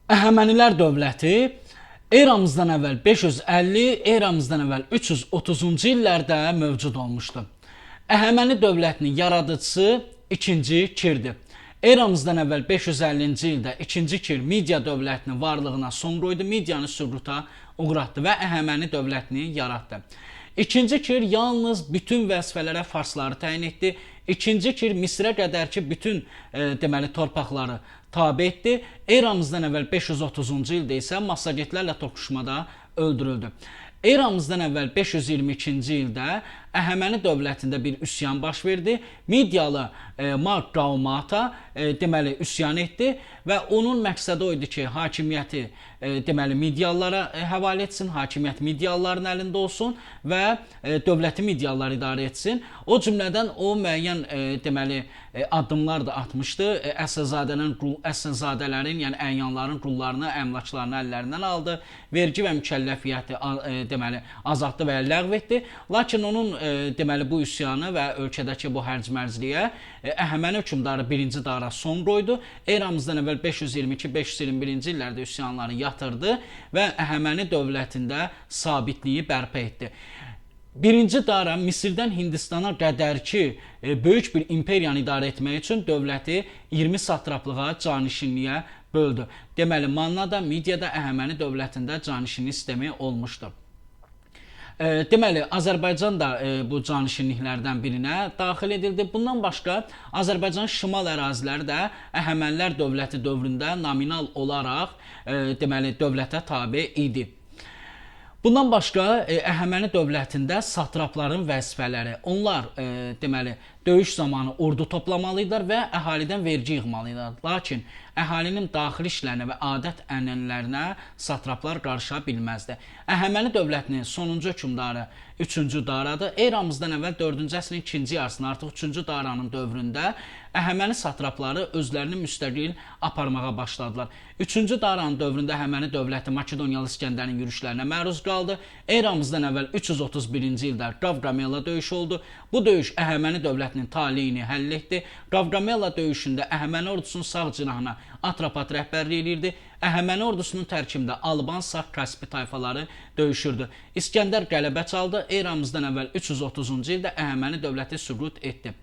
Əhəmənilər dövləti eramızdan əvvəl 550, eramızdan əvvəl 330-cu illərdə mövcud olmuşdu. Əhəməni dövlətinin yaradıcısı 2-ci Kirdir. Eramızdan əvvəl 550-ci ildə 2-ci Kir Midiya dövlətinin varlığına son qoydu, Midiyanı süquta uğratdı və Əhəməni dövlətini yaratdı. 2-ci Kir yalnız bütün vəzifələrə farsları təyin etdi. 2-ci Kir Misrə qədərki bütün deməli torpaqları tabe etdi. Eramızdan əvvəl 530-cu ildə isə Massagetlərlə toqquşmada öldürüldü. Eramızdan əvvəl 522-ci ildə Əhəməni dövlətində bir üsyan baş verdi. Midiyalı Mark Qaumata deməli üsyan etdi və onun məqsədi o idi ki, hakimiyyəti deməli Midiyalılara həvalə etsin, hakimiyyət Midiyalıların əlində olsun və dövləti Midiyalılar idarə etsin. O cümlədən o müəyyən deməli addımlar da atmışdı. Əsilzadələrin, yəni əyanların qullarını, əmlaklarını əllərindən aldı. Vergi və mükəlləfiyyəti deməli azaltdı və ya ləğv etdi. Lakin onun deməli bu üsyanı və ölkədəki bu hərc-mərcliyə Əhəməni hökmdarı 1-ci Dara son qoydu. Eramızdan əvvəl 522-521-ci illərdə üsyanları yatırdı və Əhəməni dövlətində sabitliyi bərpa etdi. 1-ci Dara Misirdən Hindistana qədərki böyük bir imperiyanı idarə etmək üçün dövləti 20 satraplığa, canişinliyə böldü. Deməli, Mannada, Midiyada Əhəməni dövlətində canişinlik sistemi olmuşdu. Deməli, Azərbaycan da bu canişinliklərdən birinə daxil edildi. Bundan başqa, Azərbaycan şimal əraziləri də Əhəmənilər dövləti dövründə nominal olaraq deməli, dövlətə tabe idi. Bundan başqa, Əhəməni dövlətində satrapların vəzifələri, onlar deməli, döyüş zamanı ordu toplamalıydırlar və əhalidən vergi yığmalıydırlar. Lakin əhalinin daxili işlərinə və adət-ənənələrinə satraplar qarışa bilməzdi. Əhəməni dövlətinin sonuncu hökmdarı 3-cü Daradır. Eramızdan əvvəl 4-cü əsrin ikinci yarısında artıq 3-cü Daranın dövründə Əhəməni satrapları özlərini müstəqil aparmağa başladılar. 3-cü Daranın dövründə Əhəməni dövləti Makedoniyalı İskəndərin yürüşlərinə məruz qaldı. Eramızdan əvvəl 331-ci ildə Qavqamela döyüşü oldu. Bu döyüş Əhəməni dövlətinin taleyini həll etdi. Qavqamela döyüşündə Əhəməni ordusunun sağ cinahına Atropat rəhbərlik edirdi. Əhəməni ordusunun tərkibində Alban, Sak, Kaspi tayfaları döyüşürdü. İskəndər qələbə çaldı. Eramızdan əvvəl 330-cu ildə Əhəməni dövləti süqut etdi.